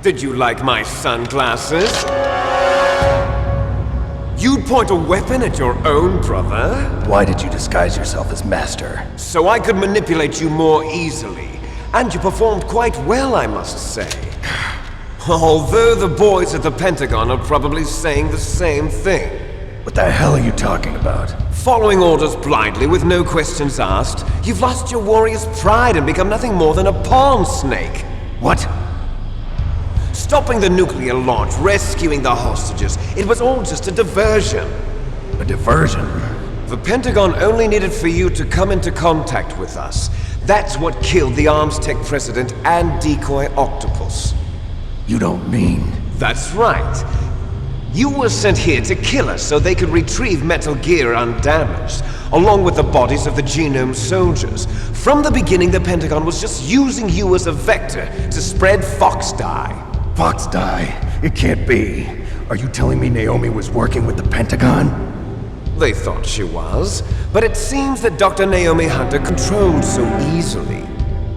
Did you like my sunglasses? You'd point a weapon at your own brother? Why did you disguise yourself as Master? So I could manipulate you more easily. And you performed quite well, I must say. Although the boys at the Pentagon are probably saying the same thing. What the hell are you talking about? Following orders blindly with no questions asked, you've lost your warrior's pride and become nothing more than a pawn snake. What? Stopping the nuclear launch, rescuing the hostages, it was all just a diversion. A diversion? The Pentagon only needed for you to come into contact with us. That's what killed the Arms Tech president and decoy octopus. You don't mean... That's right. You were sent here to kill us so they could retrieve Metal Gear undamaged, along with the bodies of the Genome soldiers. From the beginning, the Pentagon was just using you as a vector to spread FOXDIE. FOXDIE? It can't be. Are you telling me Naomi was working with the Pentagon? They thought she was, but it seems that Dr. Naomi Hunter controlled so easily.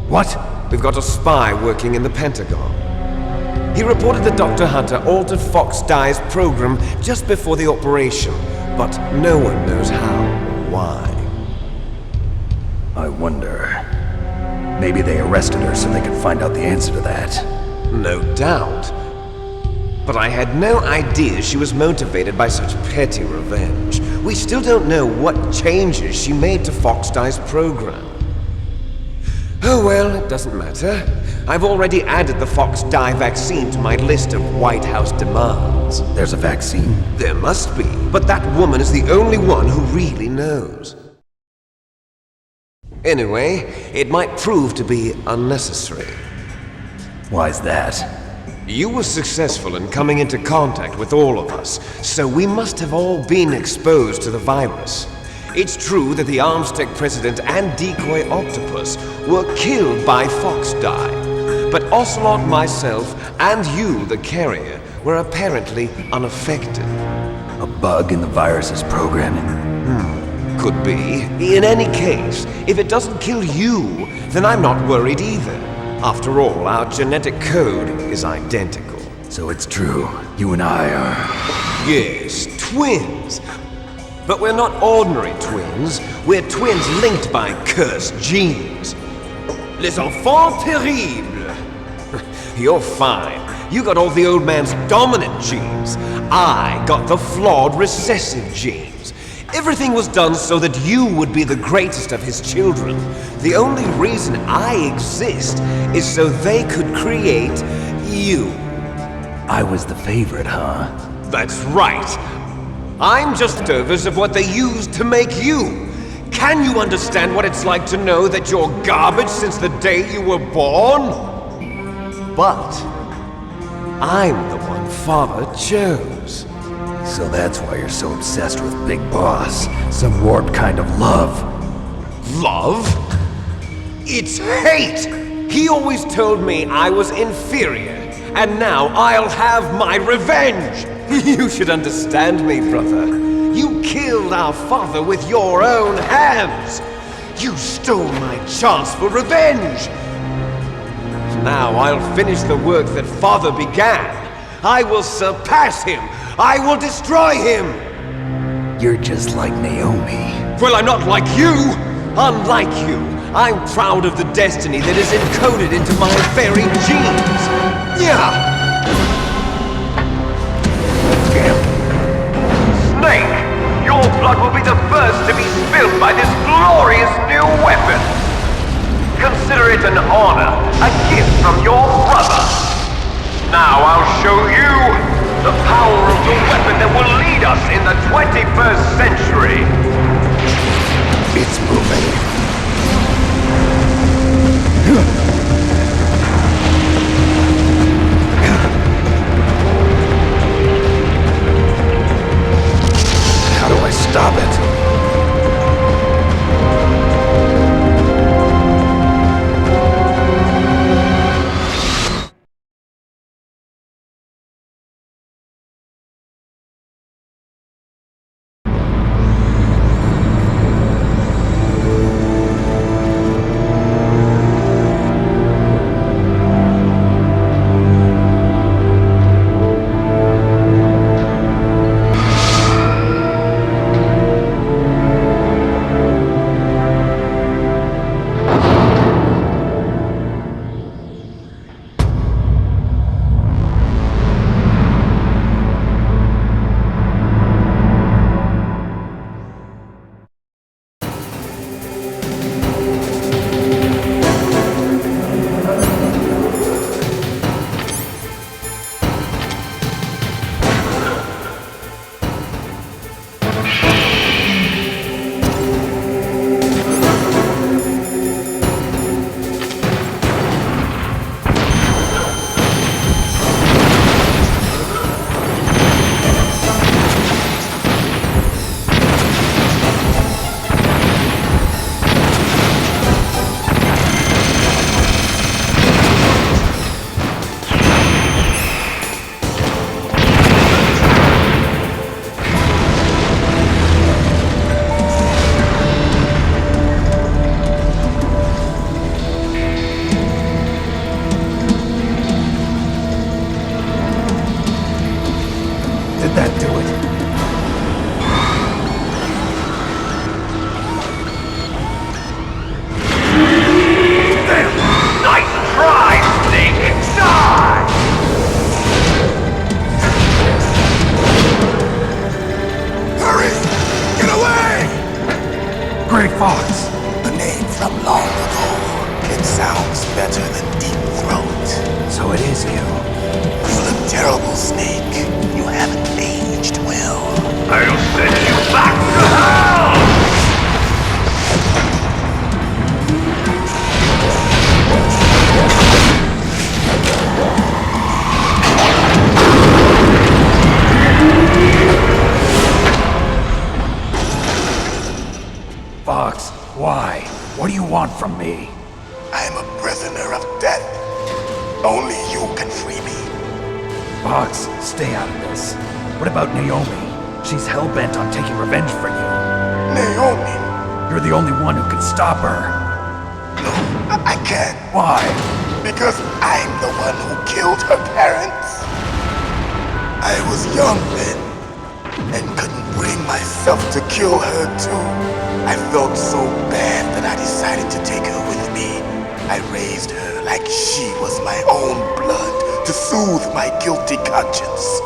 What? We've got a spy working in the Pentagon. He reported that Dr. Hunter altered FOXDIE's program just before the operation, but no one knows how or why. I wonder... Maybe they arrested her so they could find out the answer to that. No doubt. But I had no idea she was motivated by such petty revenge. We still don't know what changes she made to FOXDIE's program. Oh well, it doesn't matter. I've already added the FOXDIE vaccine to my list of White House demands. There's a vaccine? There must be, but that woman is the only one who really knows. Anyway, it might prove to be unnecessary. Why's that? You were successful in coming into contact with all of us, so we must have all been exposed to the virus. It's true that the Arms Tech president and decoy octopus were killed by FOXDIE, but Ocelot, myself, and you, the carrier, were apparently unaffected. A bug in the virus's programming? Could be. In any case, if it doesn't kill you, then I'm not worried either. After all, our genetic code is identical. So it's true, you and I are... Yes, twins. But we're not ordinary twins. We're twins linked by cursed genes. Les enfants terribles. You're fine. You got all the old man's dominant genes. I got the flawed recessive genes. Everything was done so that you would be the greatest of his children. The only reason I exist is so they could create you. I was the favorite, huh? That's right. I'm just leftovers of what they used to make you. Can you understand what it's like to know that you're garbage since the day you were born? But I'm the one Father chose. So that's why you're so obsessed with Big Boss. Some warped kind of love. Love? It's hate! He always told me I was inferior, and now I'll have my revenge! You should understand me, brother. You killed our father with your own hands! You stole my chance for revenge! Now I'll finish the work that Father began. I will surpass him! I will destroy him! You're just like Naomi. Well, I'm not like you! Unlike you, I'm proud of the destiny that is encoded into my very genes! Yeah! Snake! Your blood will be the first to be spilled by this glorious new weapon! Consider it an honor, a gift from your brother! Now I'll show you the power of the weapon that will lead us in the 21st century! It's moving. How do I stop it? Fox. A name from long ago. It sounds better than Deep Throat. So it is you. You look terrible, Snake. You haven't aged well. I'll send you back to hell! Fox, why? What do you want from me? I am a prisoner of death. Only you can free me. Fox, stay out of this. What about Naomi? She's hell-bent on taking revenge for you. Naomi? You're the only one who can stop her. No, I can't. Why? Because I'm the one who killed her parents. I was young then, and couldn't bring myself to kill her too. I felt so bad that I decided to take her with me. I raised her like she was my own blood to soothe my guilty conscience.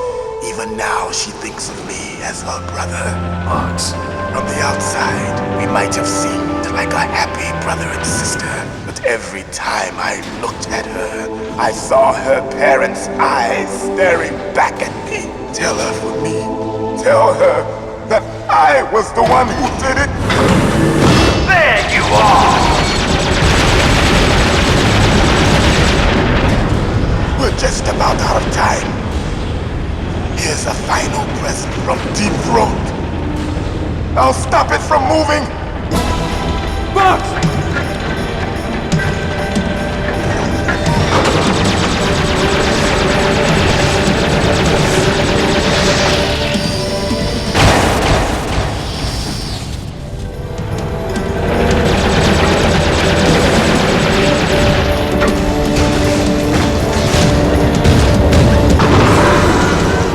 Even now she thinks of me as her brother. Fox. From the outside, we might have seemed like a happy brother and sister, but every time I looked at her, I saw her parents' eyes staring back at me. Tell her for me. Tell her that I was the one who did it. There you are! We're just about out of time. Here's a final present from Deep Throat. I'll stop it from moving. Fox!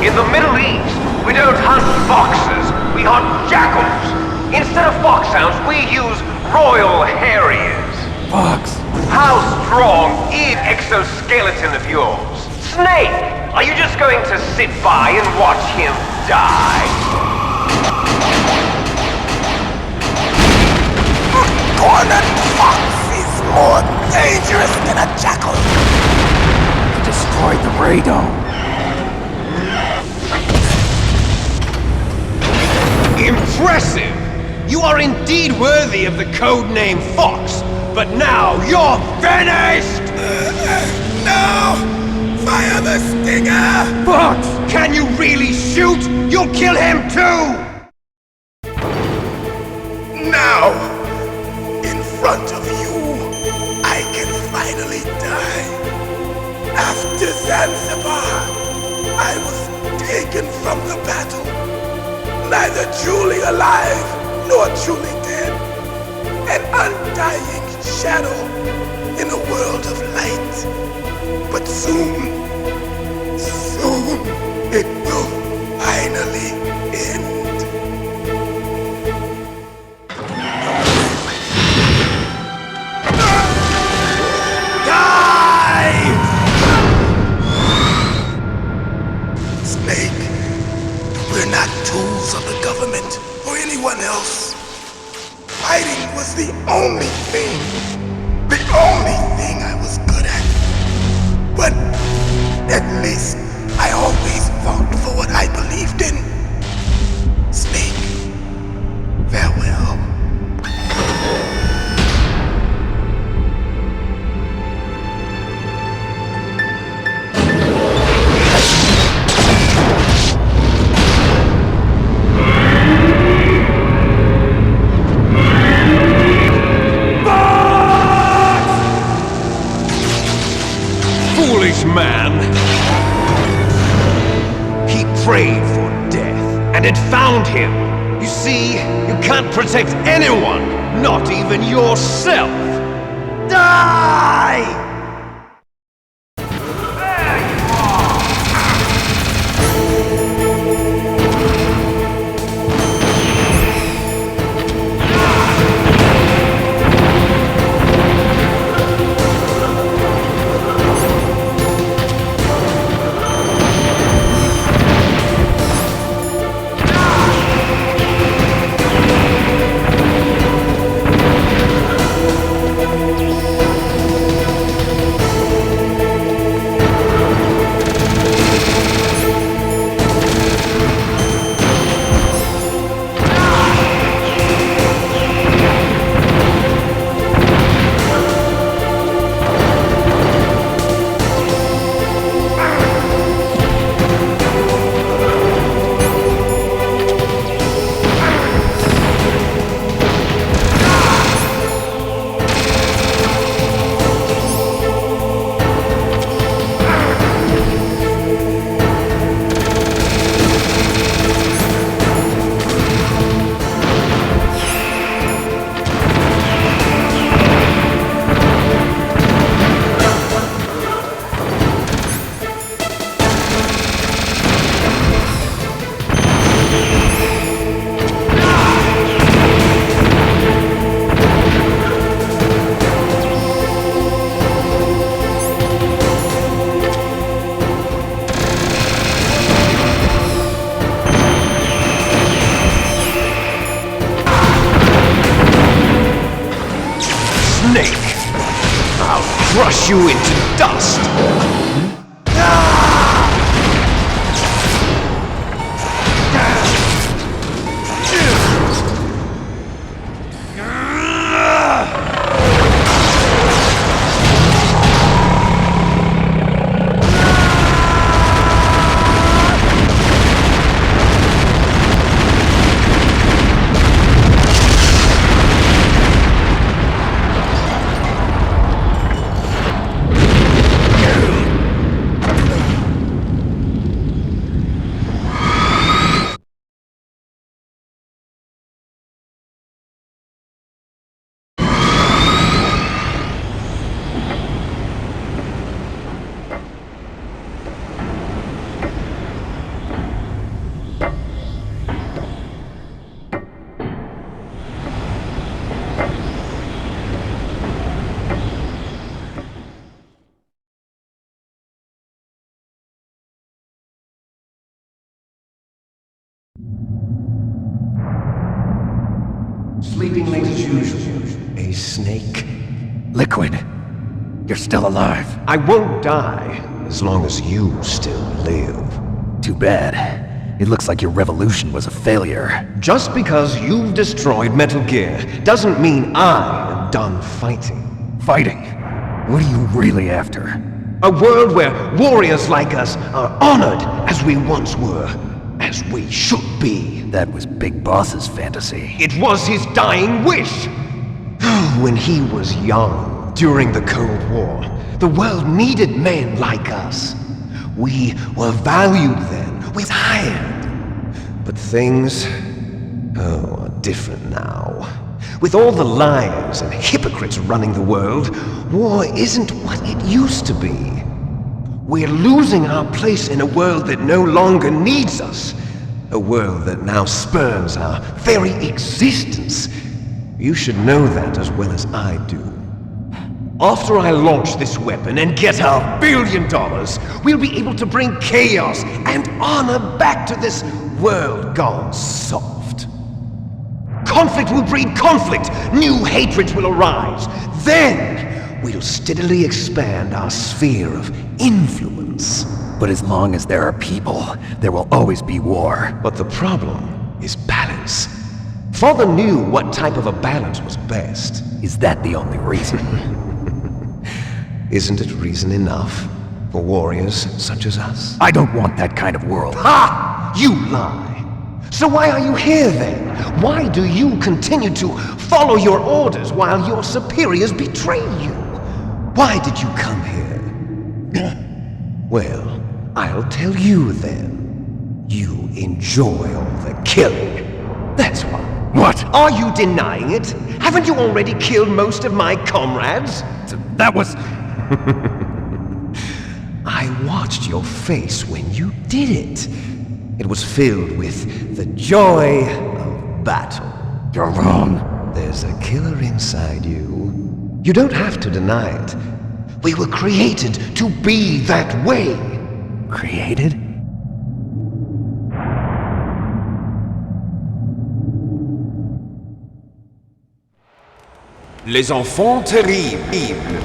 In the Middle East, we don't hunt foxes, we hunt jackals. Instead of foxhounds, we use royal harriers. Fox. How strong is exoskeleton of yours? Snake, are you just going to sit by and watch him die? A cornered fox is more dangerous than a jackal. You destroyed the radome. Impressive! You are indeed worthy of the codename Fox, but now you're finished! No! Fire the stinger! Fox, can you really shoot? You'll kill him too! Now, in front of you, I can finally die. After Zanzibar, I was taken from the battle. Neither truly alive nor truly dead. An undying shadow in a world of light. But soon it will finally end. Die! Snake, we're not tools of the government or anyone else. Fighting was the only thing I was good at. But at least I always fought for what I believed in. Snake, farewell. Foolish man! He prayed for death, and it found him. You see, you can't protect anyone, not even yourself. Die! There you are! crush you into dust! Sleeping late as usual. A snake? Liquid, you're still alive. I won't die as long as you still live. Too bad. It looks like your revolution was a failure. Just because you've destroyed Metal Gear doesn't mean I am done fighting. Fighting? What are you really after? A world where warriors like us are honored as we once were, as we should be. That was Big Boss's fantasy. It was his dying wish. When he was young, during the Cold War, the world needed men like us. We were valued then, we hired. But things, are different now. With all the liars and hypocrites running the world, war isn't what it used to be. We're losing our place in a world that no longer needs us. A world that now spurns our very existence. You should know that as well as I do. After I launch this weapon and get our $1 billion, we'll be able to bring chaos and honor back to this world gone soft. Conflict will breed conflict. New hatreds will arise. Then we'll steadily expand our sphere of influence. But as long as there are people, there will always be war. But the problem is balance. Father knew what type of a balance was best. Is that the only reason? Isn't it reason enough for warriors such as us? I don't want that kind of world. Ha! You lie! So why are you here then? Why do you continue to follow your orders while your superiors betray you? Why did you come here? Well, I'll tell you then. You enjoy all the killing. That's why. What? Are you denying it? Haven't you already killed most of my comrades? That was... I watched your face when you did it. It was filled with the joy of battle. You're wrong. There's a killer inside you. You don't have to deny it. We were created to be that way. Created? Les enfants terribles.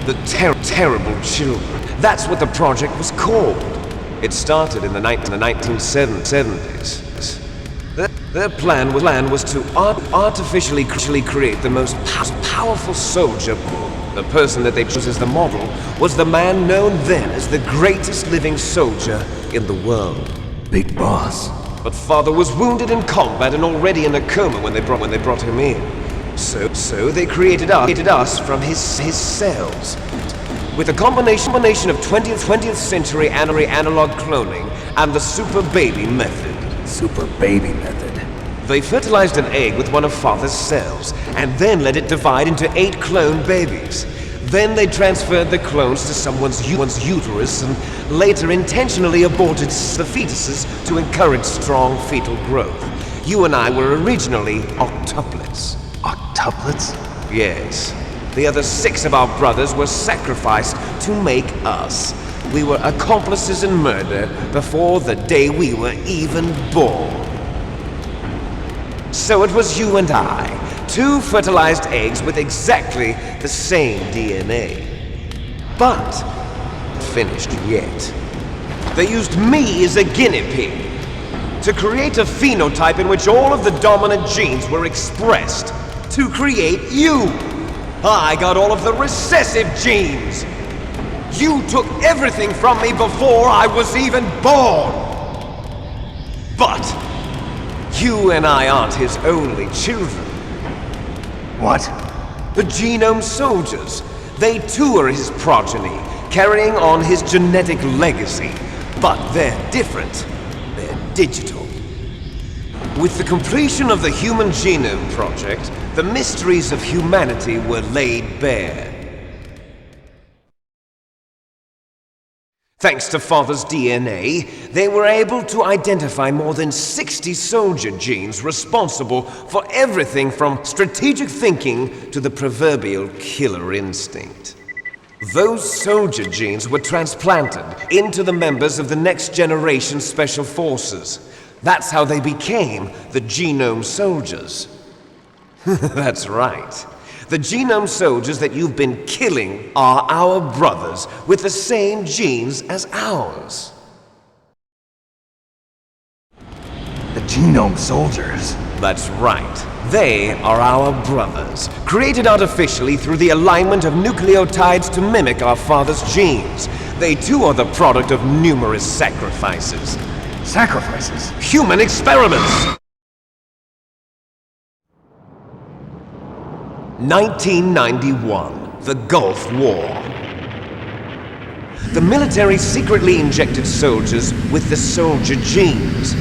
The terrible children. That's what the project was called. It started in the 1970s. Their plan was to artificially create the most powerful soldier. The person that they chose as the model was the man known then as the greatest living soldier in the world. Big Boss. But Father was wounded in combat and already in a coma when they brought him in. So they created us from his cells. With a combination of 20th century analog cloning and the super baby method. Super baby method. They fertilized an egg with one of Father's cells, and then let it divide into 8 clone babies. Then they transferred the clones to someone's uterus and later intentionally aborted the fetuses to encourage strong fetal growth. You and I were originally octuplets. Octuplets? Yes. The other 6 of our brothers were sacrificed to make us. We were accomplices in murder before the day we were even born. So it was you and I, 2 fertilized eggs with exactly the same DNA. But, finished yet. They used me as a guinea pig to create a phenotype in which all of the dominant genes were expressed to create you. I got all of the recessive genes. You took everything from me before I was even born. But you and I aren't his only children. What? The Genome Soldiers. They too are his progeny, carrying on his genetic legacy. But they're different. They're digital. With the completion of the Human Genome Project, the mysteries of humanity were laid bare. Thanks to Father's DNA, they were able to identify more than 60 soldier genes responsible for everything from strategic thinking to the proverbial killer instinct. Those soldier genes were transplanted into the members of the next generation Special Forces. That's how they became the Genome Soldiers. That's right. The Genome Soldiers that you've been killing are our brothers with the same genes as ours. The Genome Soldiers? That's right. They are our brothers, created artificially through the alignment of nucleotides to mimic our father's genes. They too are the product of numerous sacrifices. Sacrifices? Human experiments! 1991, the Gulf War. The military secretly injected soldiers with the soldier genes.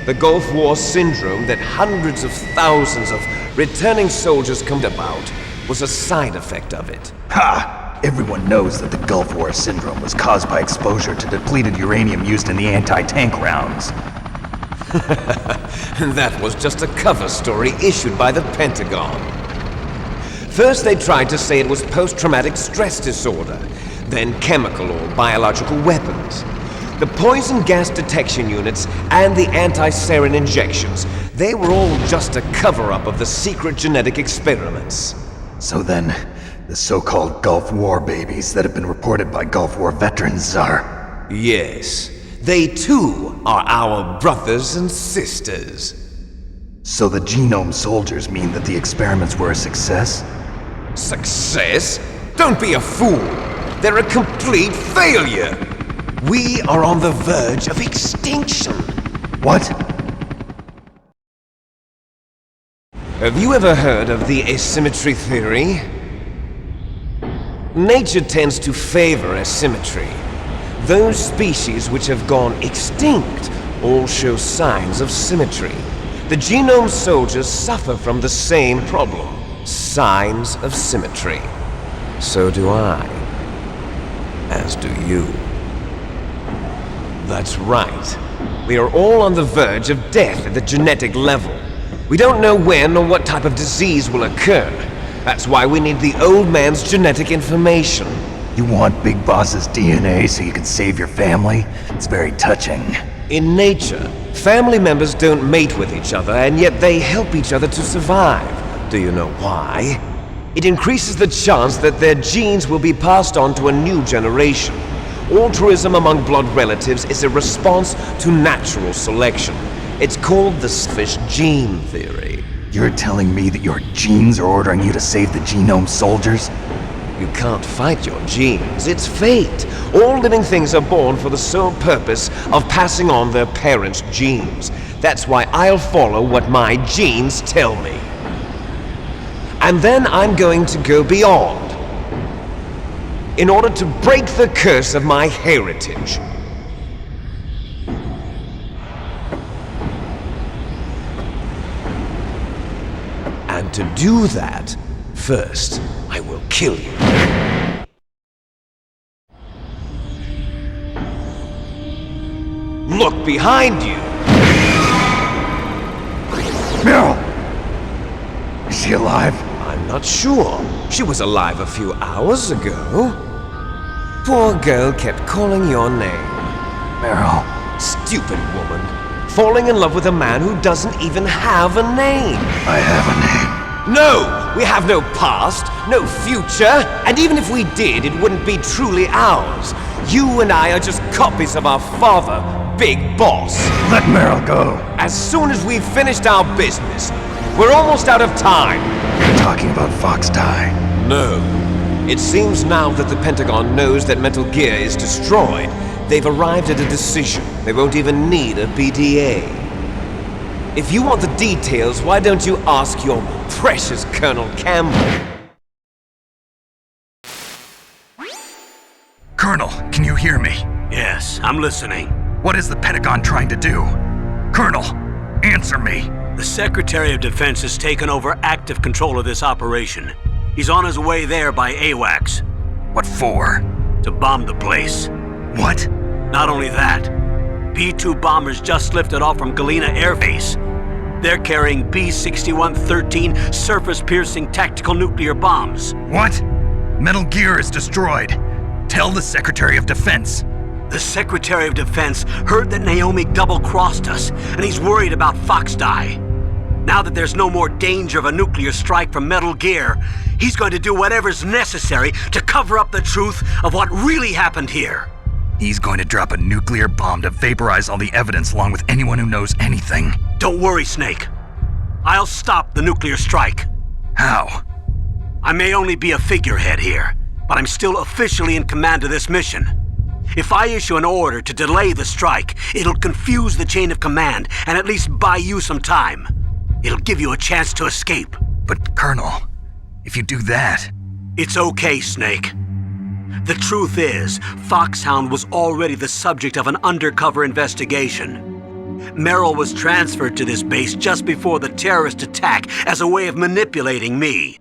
The Gulf War syndrome that hundreds of thousands of returning soldiers come about was a side effect of it. Ha! Everyone knows that the Gulf War syndrome was caused by exposure to depleted uranium used in the anti-tank rounds. That was just a cover story issued by the Pentagon. First they tried to say it was post-traumatic stress disorder, then chemical or biological weapons. The poison gas detection units and the anti-sarin injections, they were all just a cover-up of the secret genetic experiments. So then, the so-called Gulf War babies that have been reported by Gulf War veterans are... Yes, they too are our brothers and sisters. So the Genome Soldiers mean that the experiments were a success? Success? Don't be a fool! They're a complete failure! We are on the verge of extinction. What? Have you ever heard of the asymmetry theory? Nature tends to favor asymmetry. Those species which have gone extinct all show signs of symmetry. The Genome Soldiers suffer from the same problem. Signs of symmetry. So do I. As do you. That's right. We are all on the verge of death at the genetic level. We don't know when or what type of disease will occur. That's why we need the old man's genetic information. You want Big Boss's DNA so you can save your family? It's very touching. In nature, family members don't mate with each other, and yet they help each other to survive. Do you know why? It increases the chance that their genes will be passed on to a new generation. Altruism among blood relatives is a response to natural selection. It's called the selfish gene theory. You're telling me that your genes are ordering you to save the Genome Soldiers? You can't fight your genes. It's fate. All living things are born for the sole purpose of passing on their parents' genes. That's why I'll follow what my genes tell me. And then I'm going to go beyond. In order to break the curse of my heritage. And to do that, first, I will kill you. Look behind you! Meryl! Is she alive? I'm not sure. She was alive a few hours ago. Poor girl kept calling your name. Meryl. Stupid woman. Falling in love with a man who doesn't even have a name. I have a name. No! We have no past, no future, and even if we did, it wouldn't be truly ours. You and I are just copies of our father, Big Boss. Let Meryl go. As soon as we've finished our business, we're almost out of time. You're talking about FOXDIE. No. It seems now that the Pentagon knows that Metal Gear is destroyed, they've arrived at a decision. They won't even need a BDA. If you want the details, why don't you ask your precious Colonel Campbell? Colonel, can you hear me? Yes, I'm listening. What is the Pentagon trying to do? Colonel, answer me. The Secretary of Defense has taken over active control of this operation. He's on his way there by AWACS. What for? To bomb the place. What? Not only that, B-2 bombers just lifted off from Galena Air Base. They're carrying B-6113 surface-piercing tactical nuclear bombs. What? Metal Gear is destroyed. Tell the Secretary of Defense. The Secretary of Defense heard that Naomi double-crossed us, and he's worried about FOXDIE. Now that there's no more danger of a nuclear strike from Metal Gear, he's going to do whatever's necessary to cover up the truth of what really happened here. He's going to drop a nuclear bomb to vaporize all the evidence along with anyone who knows anything. Don't worry, Snake. I'll stop the nuclear strike. How? I may only be a figurehead here, but I'm still officially in command of this mission. If I issue an order to delay the strike, it'll confuse the chain of command and at least buy you some time. It'll give you a chance to escape. But, Colonel, if you do that... It's okay, Snake. The truth is, Foxhound was already the subject of an undercover investigation. Meryl was transferred to this base just before the terrorist attack as a way of manipulating me.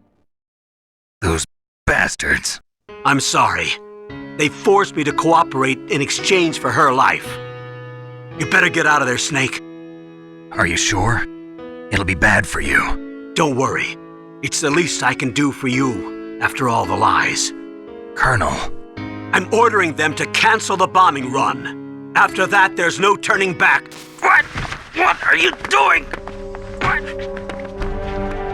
Those bastards. I'm sorry. They forced me to cooperate in exchange for her life. You better get out of there, Snake. Are you sure? It'll be bad for you. Don't worry. It's the least I can do for you, after all the lies. Colonel. I'm ordering them to cancel the bombing run. After that, there's no turning back. What? What are you doing? What?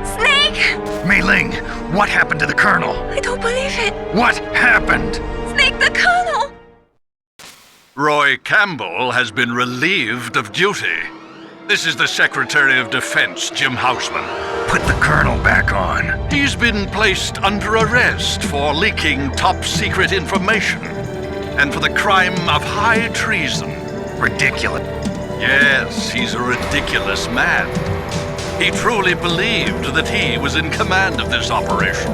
Snake! Mei Ling, what happened to the Colonel? I don't believe it. What happened? Snake, the Colonel! Roy Campbell has been relieved of duty. This is the Secretary of Defense, Jim Houseman. Put the Colonel back on. He's been placed under arrest for leaking top-secret information and for the crime of high treason. Ridiculous. Yes, he's a ridiculous man. He truly believed that he was in command of this operation.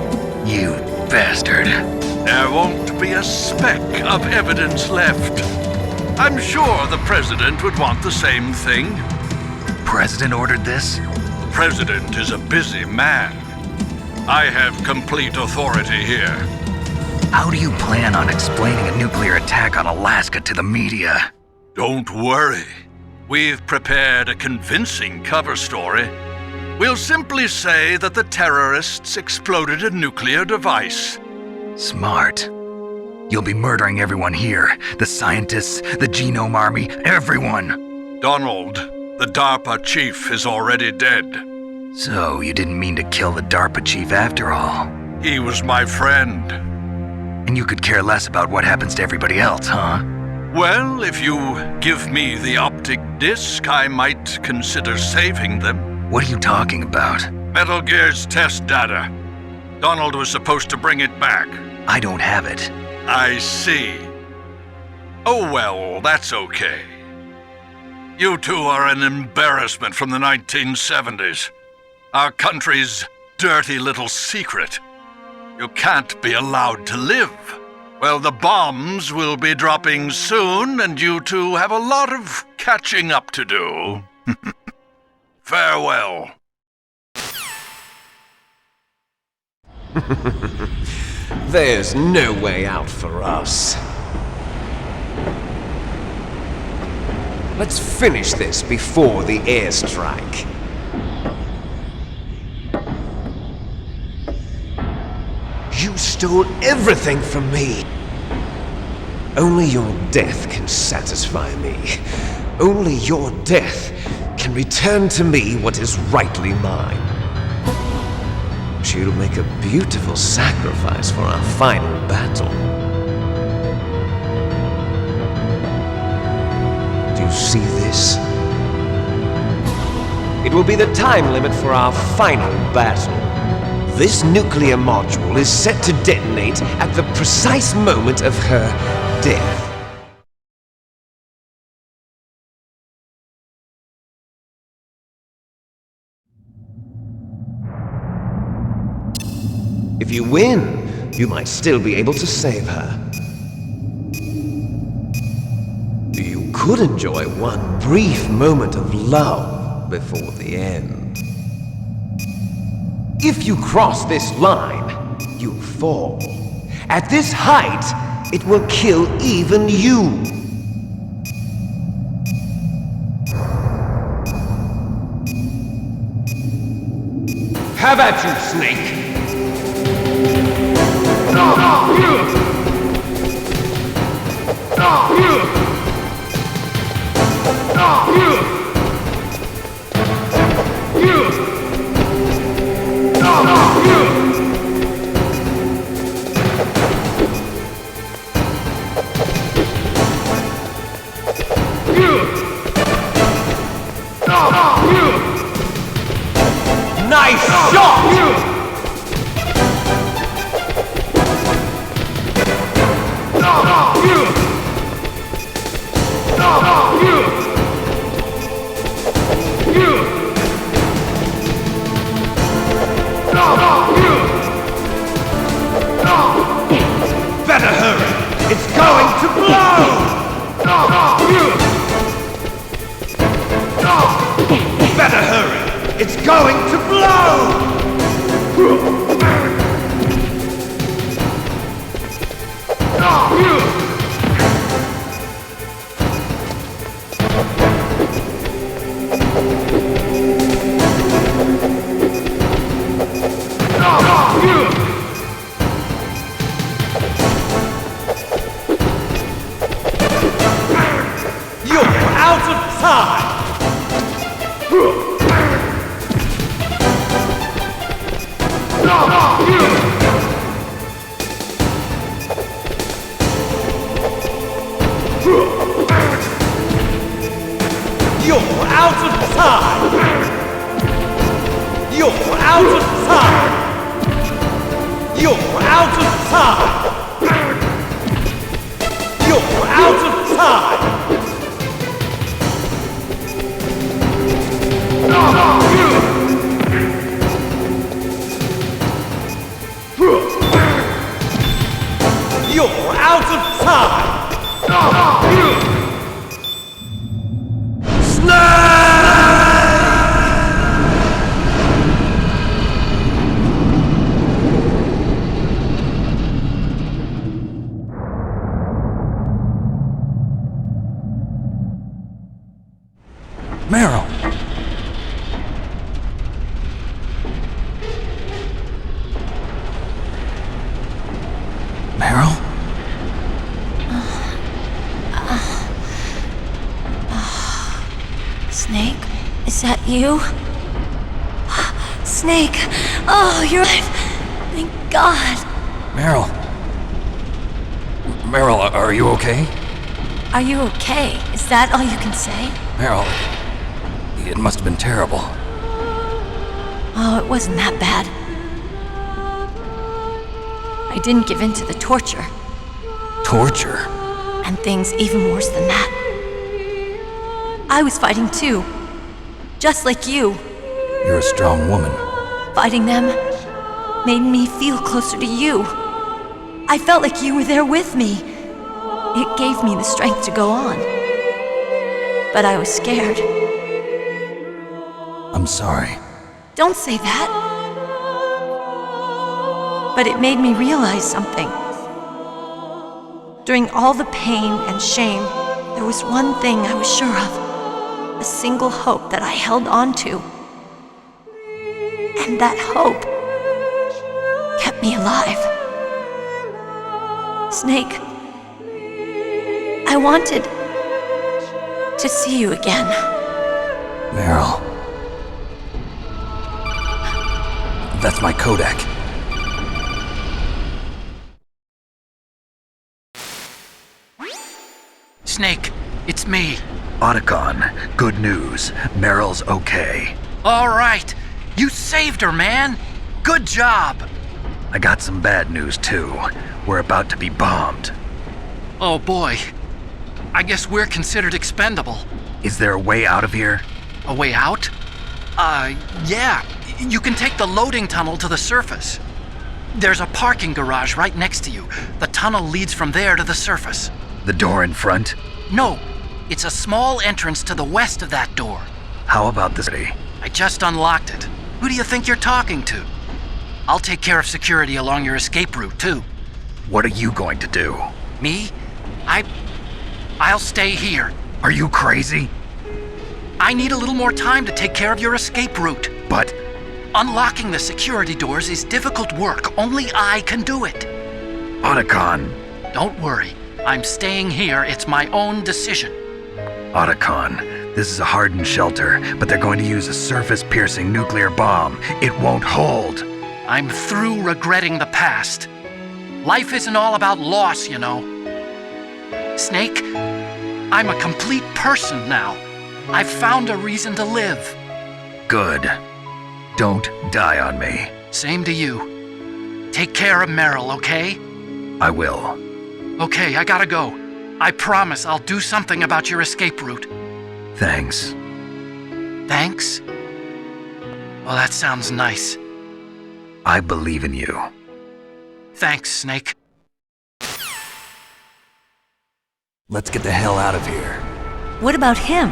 You bastard. There won't be a speck of evidence left. I'm sure the President would want the same thing. President ordered this? The President is a busy man. I have complete authority here. How do you plan on explaining a nuclear attack on Alaska to the media? Don't worry. We've prepared a convincing cover story. We'll simply say that the terrorists exploded a nuclear device. Smart. You'll be murdering everyone here. The scientists, the Genome Army, everyone. Donald, the DARPA chief, is already dead. So you didn't mean to kill the DARPA chief after all? He was my friend. And you could care less about what happens to everybody else, huh? Well, if you give me the optic disc, I might consider saving them. What are you talking about? Metal Gear's test data. Donald was supposed to bring it back. I don't have it. I see. Oh well, that's okay. You two are an embarrassment from the 1970s. Our country's dirty little secret. You can't be allowed to live. Well, the bombs will be dropping soon, and you two have a lot of catching up to do. Farewell. There's no way out for us. Let's finish this before the airstrike. You stole everything from me. Only your death can satisfy me. Only your death can return to me what is rightly mine. She'll make a beautiful sacrifice for our final battle. Do you see this? It will be the time limit for our final battle. This nuclear module is set to detonate at the precise moment of her death. If you win, you might still be able to save her. You could enjoy one brief moment of love before the end. If you cross this line, you'll fall. At this height, it will kill even you. Have at you, Snake! Nice shot! Better hurry! It's going to blow! Better hurry! It's going to blow! You're out of time! You're out of time! You're out of time! You're out of time! You're out of time! You're out of time! Meryl! Meryl? Snake, is that you? Snake! Oh, you're alive! Thank God! Meryl? Meryl, are you okay? Are you okay? Is that all you can say? Meryl, it must have been terrible. Oh, it wasn't that bad. I didn't give in to the torture. Torture? And things even worse than that. I was fighting too. Just like you. You're a strong woman. Fighting them made me feel closer to you. I felt like you were there with me. It gave me the strength to go on. But I was scared. I'm sorry. Don't say that. But it made me realize something. During all the pain and shame, there was one thing I was sure of. A single hope that I held on to. And that hope kept me alive. Snake, I wanted to see you again. Meryl. That's my codec. Snake, it's me. Otacon, good news. Meryl's okay. All right. You saved her, man. Good job. I got some bad news, too. We're about to be bombed. Oh, boy. I guess we're considered expendable. Is there a way out of here? A way out? Yeah. You can take the loading tunnel to the surface. There's a parking garage right next to you. The tunnel leads from there to the surface. The door in front? No. It's a small entrance to the west of that door. How about the city? I just unlocked it. Who do you think you're talking to? I'll take care of security along your escape route, too. What are you going to do? Me? I'll stay here. Are you crazy? I need a little more time to take care of your escape route. But Unlocking the security doors is difficult work. Only I can do it. Otacon. Don't worry. I'm staying here. It's my own decision. Otacon, this is a hardened shelter, but they're going to use a surface-piercing nuclear bomb. It won't hold. I'm through regretting the past. Life isn't all about loss, you know. Snake, I'm a complete person now. I've found a reason to live. Good. Don't die on me. Same to you. Take care of Meryl, okay? I will. Okay, I gotta go. I promise I'll do something about your escape route. Thanks. Thanks? Well, that sounds nice. I believe in you. Thanks, Snake. Let's get the hell out of here. What about him?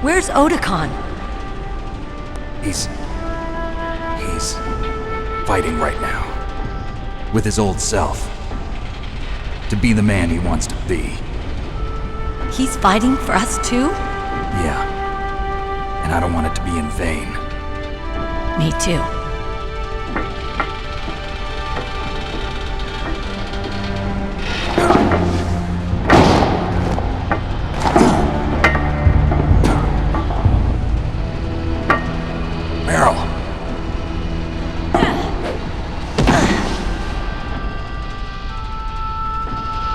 Where's Otacon? He's fighting right now. With his old self. To be the man he wants to be. He's fighting for us too? Yeah. And I don't want it to be in vain. Me too. Meryl.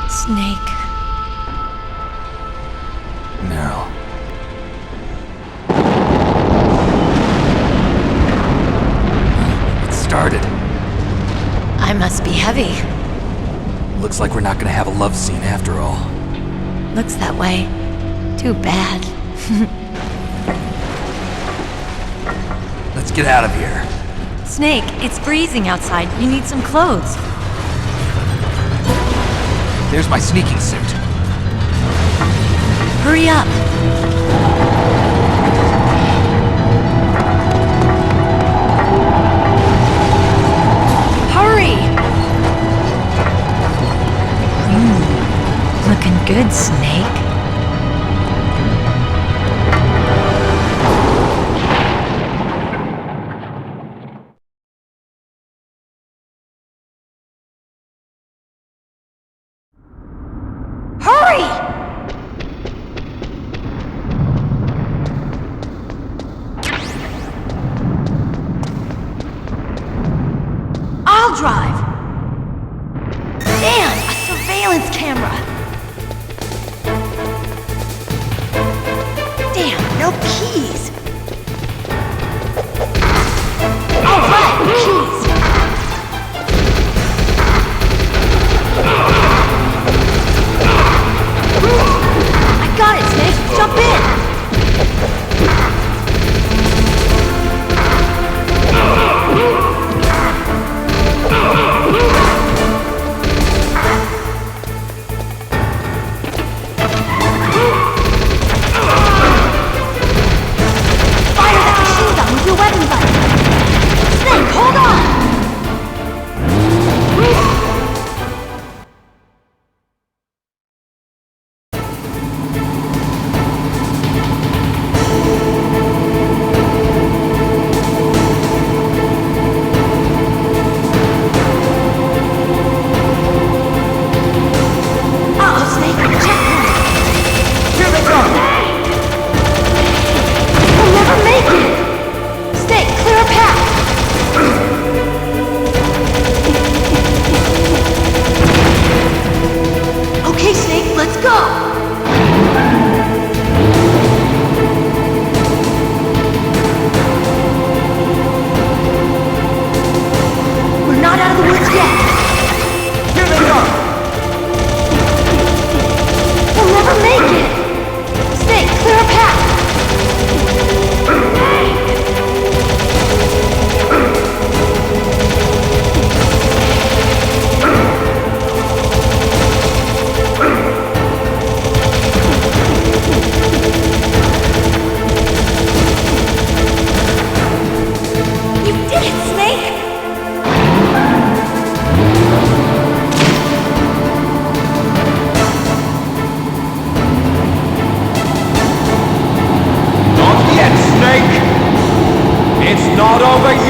Snake. Meryl. It started. I must be heavy. Looks like we're not gonna have a love scene after all. Looks that way. Too bad. Let's get out of here. Snake, it's freezing outside. You need some clothes. There's my sneaking suit. Hurry up. Hurry! Looking good, Snake. Hurry! I'll drive. Damn, a surveillance camera. Damn, no keys. All right, keys. I got it, Snake. Jump in.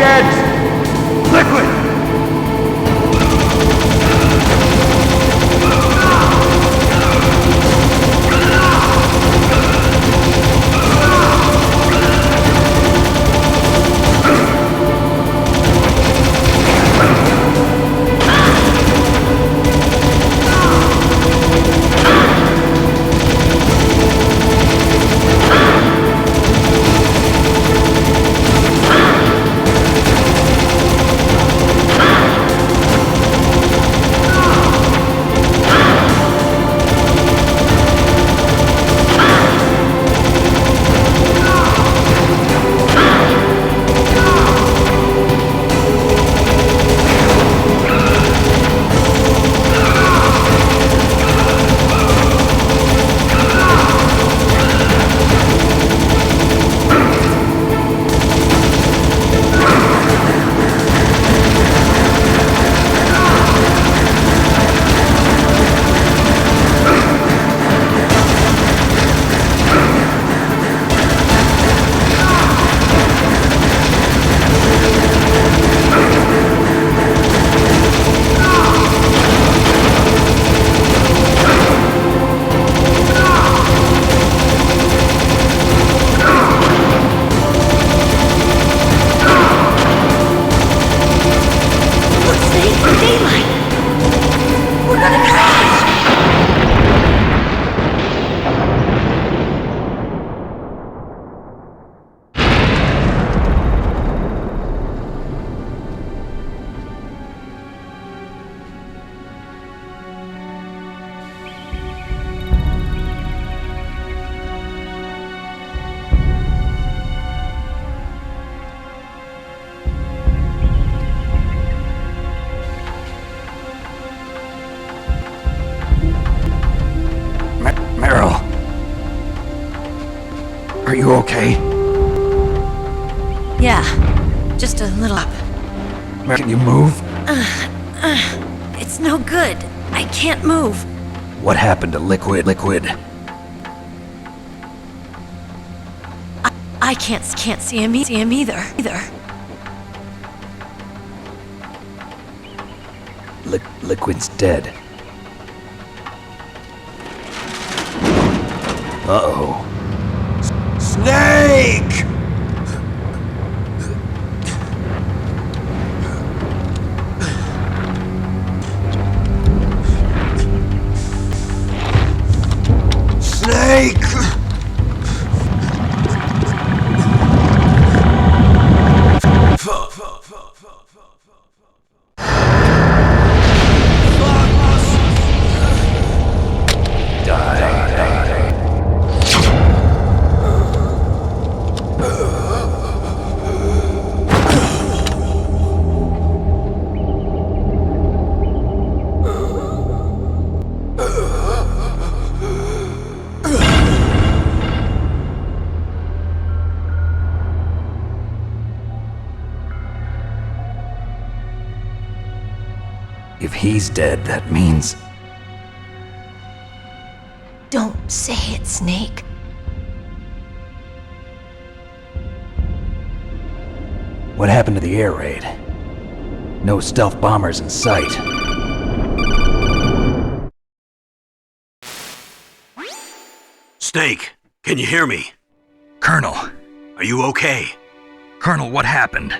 heads! Liquid! Are you okay? Yeah, just a little up. Can you move? It's no good. I can't move. What happened to Liquid? I can't see him either. Liquid's dead. Uh-oh. Snake! Snake! If he's dead, that means... Don't say it, Snake. What happened to the air raid? No stealth bombers in sight. Snake, can you hear me? Colonel. Are you okay? Colonel, what happened?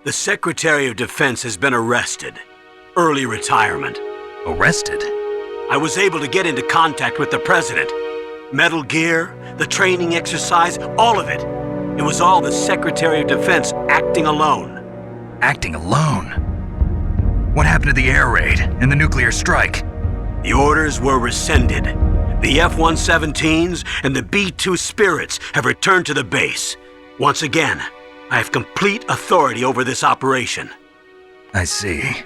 The Secretary of Defense has been arrested. Early retirement. Arrested? I was able to get into contact with the President. Metal Gear, the training exercise, all of it. It was all the Secretary of Defense acting alone. Acting alone? What happened to the air raid and the nuclear strike? The orders were rescinded. The F-117s and the B-2 Spirits have returned to the base. Once again, I have complete authority over this operation. I see.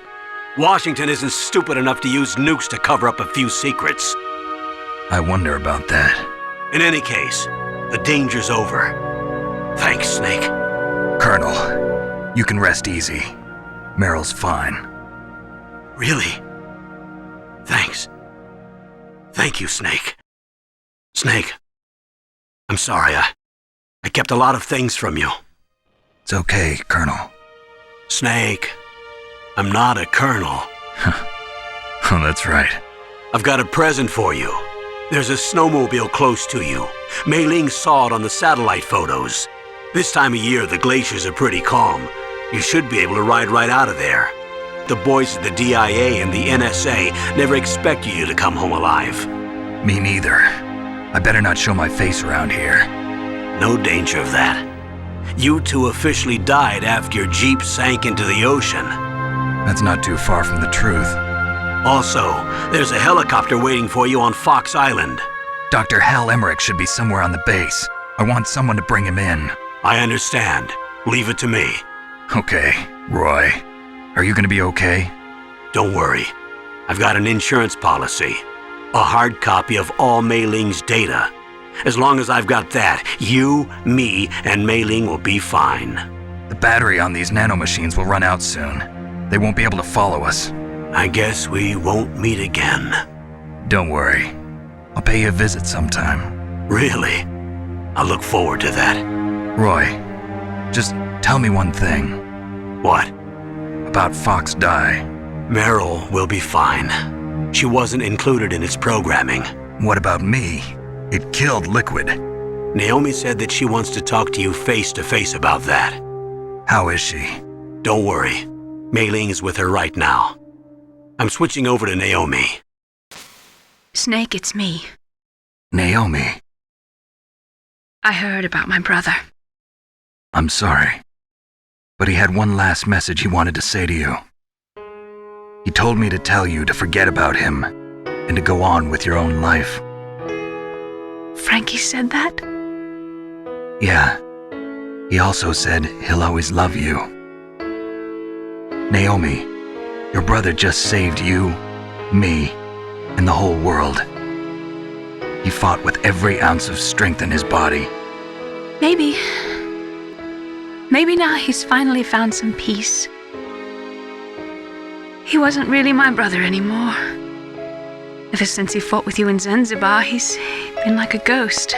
Washington isn't stupid enough to use nukes to cover up a few secrets. I wonder about that. In any case, the danger's over. Thanks, Snake. Colonel, you can rest easy. Meryl's fine. Really? Thanks. Thank you, Snake. Snake, I'm sorry. I kept a lot of things from you. It's okay, Colonel. Snake, I'm not a colonel. Oh, that's right. I've got a present for you. There's a snowmobile close to you. Mei Ling saw it on the satellite photos. This time of year, the glaciers are pretty calm. You should be able to ride right out of there. The boys at the DIA and the NSA never expect you to come home alive. Me neither. I better not show my face around here. No danger of that. You two officially died after your Jeep sank into the ocean. That's not too far from the truth. Also, there's a helicopter waiting for you on Fox Island. Dr. Hal Emmerich should be somewhere on the base. I want someone to bring him in. I understand. Leave it to me. Okay, Roy. Are you gonna be okay? Don't worry. I've got an insurance policy. A hard copy of all Mei Ling's data. As long as I've got that, you, me, and Mei Ling will be fine. The battery on these nanomachines will run out soon. They won't be able to follow us. I guess we won't meet again. Don't worry. I'll pay you a visit sometime. Really? I look forward to that. Roy, just tell me one thing. What? About FOXDIE. Meryl will be fine. She wasn't included in its programming. What about me? It killed Liquid. Naomi said that she wants to talk to you face to face about that. How is she? Don't worry. Mei Ling is with her right now. I'm switching over to Naomi. Snake, it's me. Naomi. I heard about my brother. I'm sorry. But he had one last message he wanted to say to you. He told me to tell you to forget about him and to go on with your own life. Frankie said that? Yeah. He also said he'll always love you. Naomi, your brother just saved you, me, and the whole world. He fought with every ounce of strength in his body. Maybe now he's finally found some peace. He wasn't really my brother anymore. Ever since he fought with you in Zanzibar, he's been like a ghost.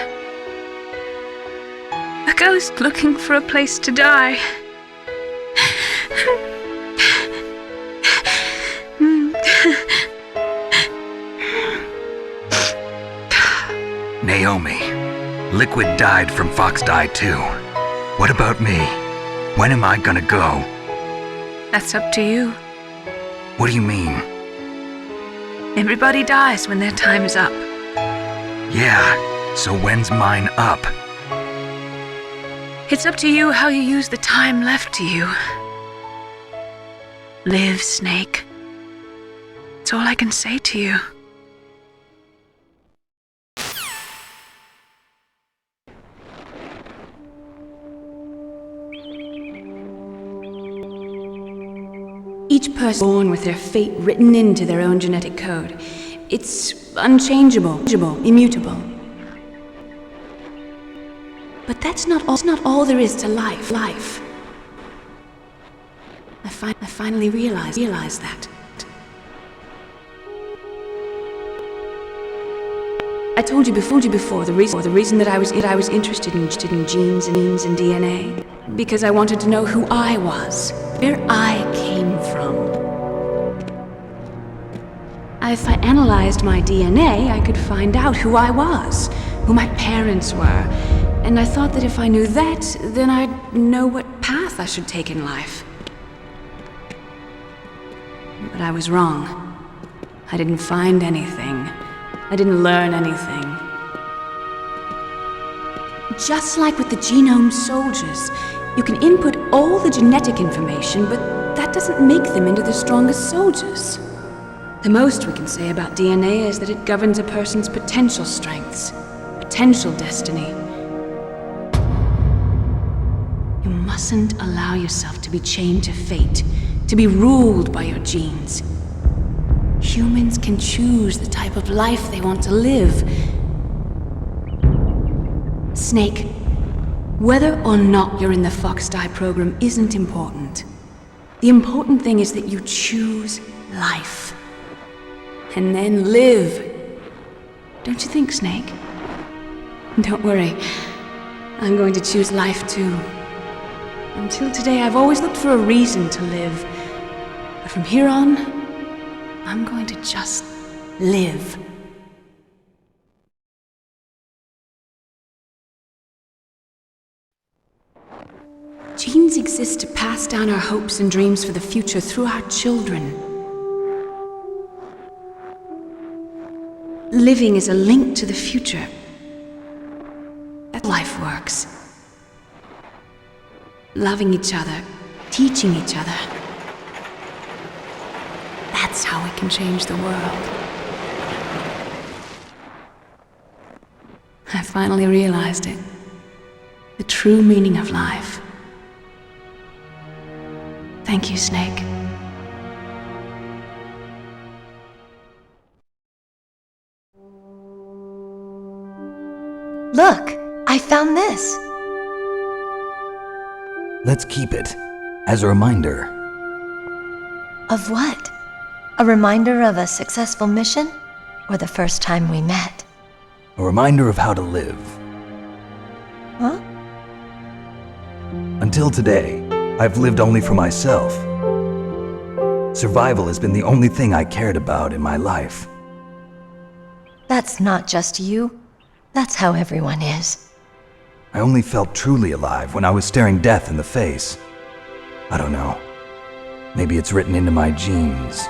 A ghost looking for a place to die. Naomi, Liquid died from FOXDIE too. What about me? When am I gonna go? That's up to you. What do you mean? Everybody dies when their time is up. Yeah, so when's mine up? It's up to you how you use the time left to you. Live, Snake. That's all I can say to you. Each person born with their fate written into their own genetic code. It's unchangeable, immutable. But that's not all there is to life. I finally realized that. I told you before the reason that I was interested in genes and DNA, because I wanted to know who I was, where I came from. If I analyzed my DNA, I could find out who I was, who my parents were, and I thought that if I knew that, then I'd know what path I should take in life. But I was wrong. I didn't find anything. I didn't learn anything. Just like with the genome soldiers, you can input all the genetic information, but that doesn't make them into the strongest soldiers. The most we can say about DNA is that it governs a person's potential strengths, potential destiny. You mustn't allow yourself to be chained to fate, to be ruled by your genes. Humans can choose the type of life they want to live. Snake, whether or not you're in the FOXDIE program isn't important. The important thing is that you choose life. And then live. Don't you think, Snake? Don't worry. I'm going to choose life too. Until today, I've always looked for a reason to live. But from here on, I'm going to just live. Genes exist to pass down our hopes and dreams for the future through our children. Living is a link to the future. That's how life works. Loving each other, teaching each other. That's how we can change the world. I finally realized it. The true meaning of life. Thank you, Snake. Look, I found this. Let's keep it as a reminder. Of what? A reminder of a successful mission? Or the first time we met? A reminder of how to live. Huh? Until today, I've lived only for myself. Survival has been the only thing I cared about in my life. That's not just you. That's how everyone is. I only felt truly alive when I was staring death in the face. I don't know. Maybe it's written into my genes.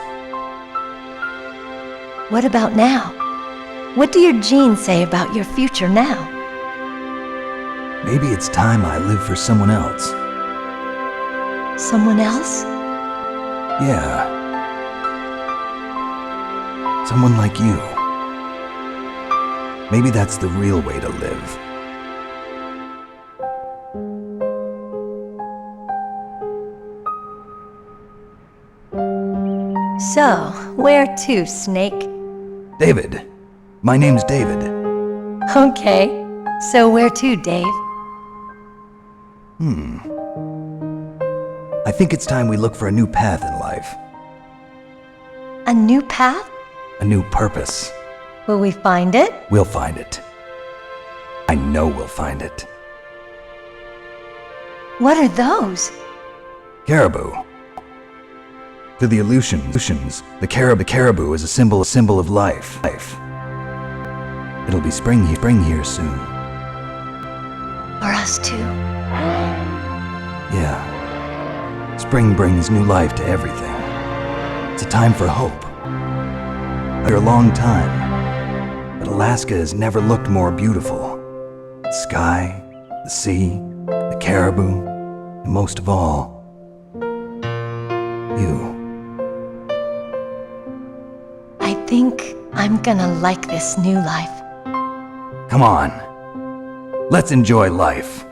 What about now? What do your genes say about your future now? Maybe it's time I live for someone else. Someone else? Yeah. Someone like you. Maybe that's the real way to live. So, where to, Snake? David. My name's David. Okay. So where to, Dave? I think it's time we look for a new path in life. A new path? A new purpose. Will we find it? We'll find it. I know we'll find it. What are those? Caribou. To the Aleutians, the caribou is a symbol of life. It'll be spring here soon. For us too. Yeah. Spring brings new life to everything. It's a time for hope. For a long time, but Alaska has never looked more beautiful. The sky, the sea, the caribou, and most of all, you. I think I'm gonna like this new life. Come on. Let's enjoy life.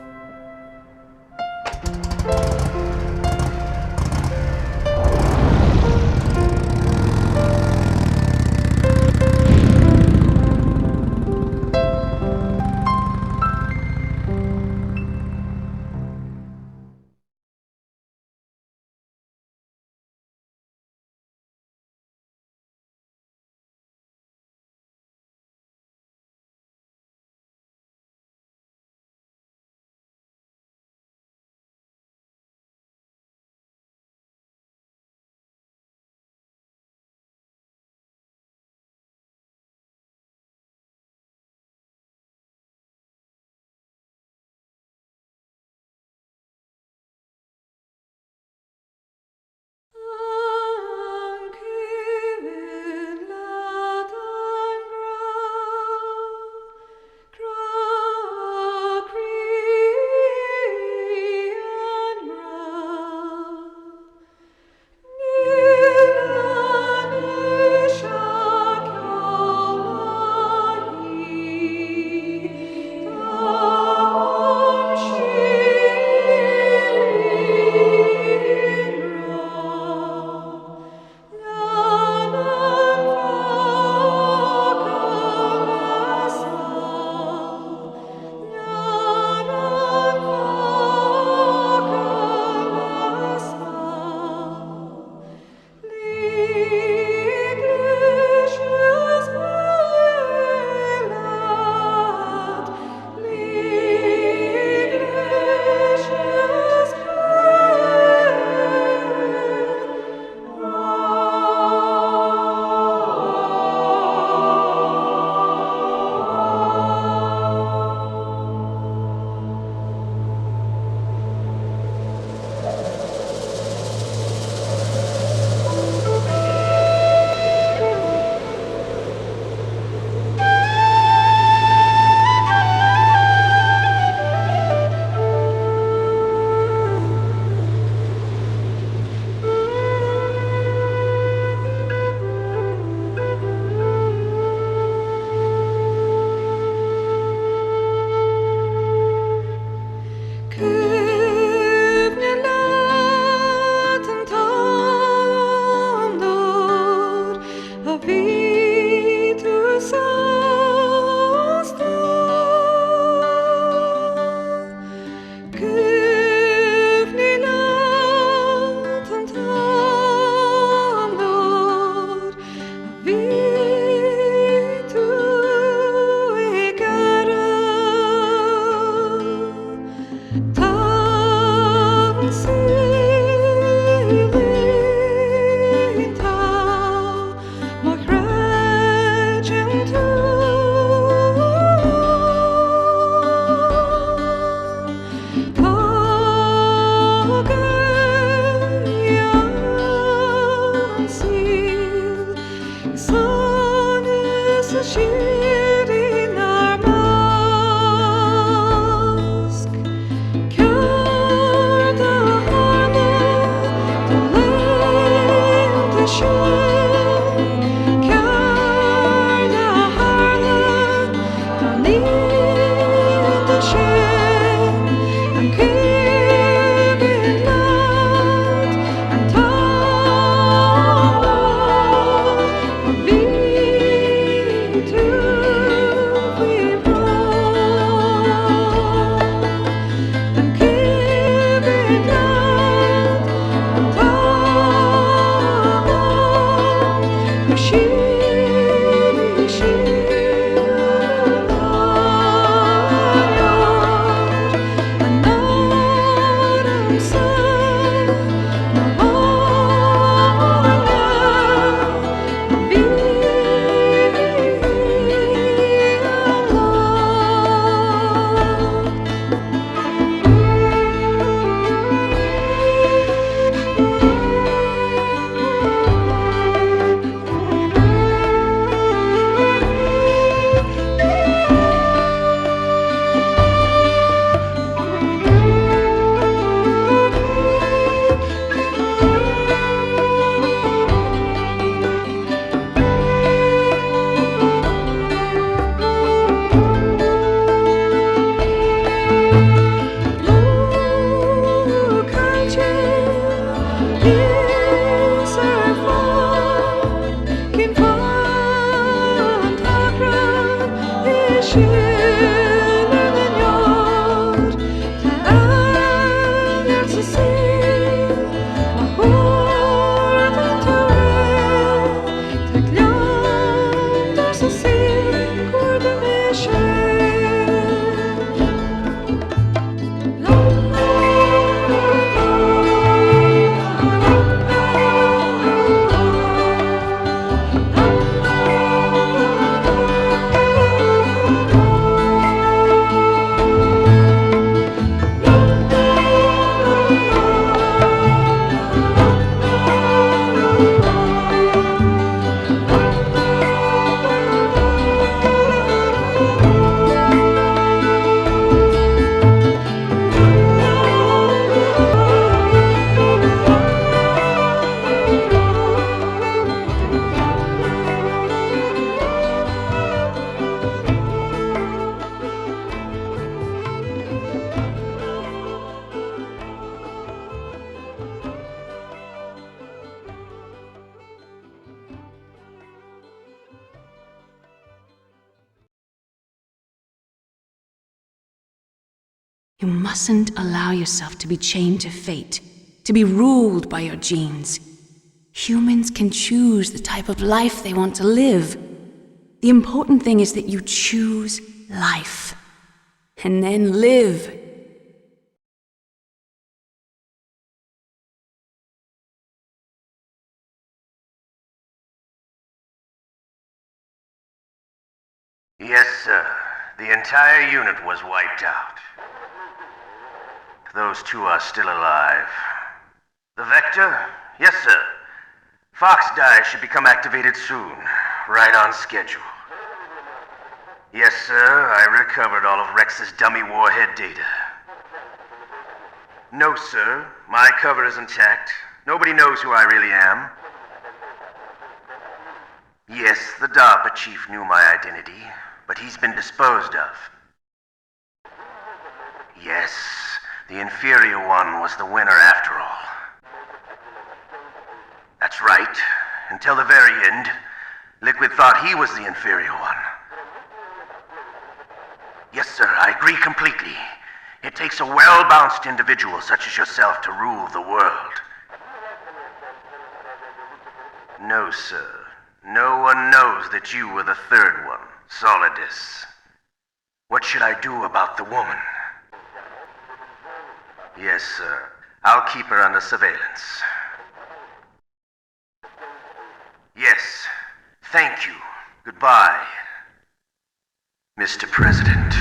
You mustn't allow yourself to be chained to fate, to be ruled by your genes. Humans can choose the type of life they want to live. The important thing is that you choose life, and then live. Yes, sir. The entire unit was wiped out. Those two are still alive. The Vector? Yes, sir. FOXDIE should become activated soon. Right on schedule. Yes, sir. I recovered all of REX's dummy warhead data. No, sir. My cover is intact. Nobody knows who I really am. Yes, the DARPA chief knew my identity, but he's been disposed of. Yes, the inferior one was the winner after all. That's right. Until the very end, Liquid thought he was the inferior one. Yes, sir, I agree completely. It takes a well-balanced individual such as yourself to rule the world. No, sir. No one knows that you were the third one, Soldados. What should I do about the woman? Yes, sir. I'll keep her under surveillance. Yes. Thank you. Goodbye, Mr. President.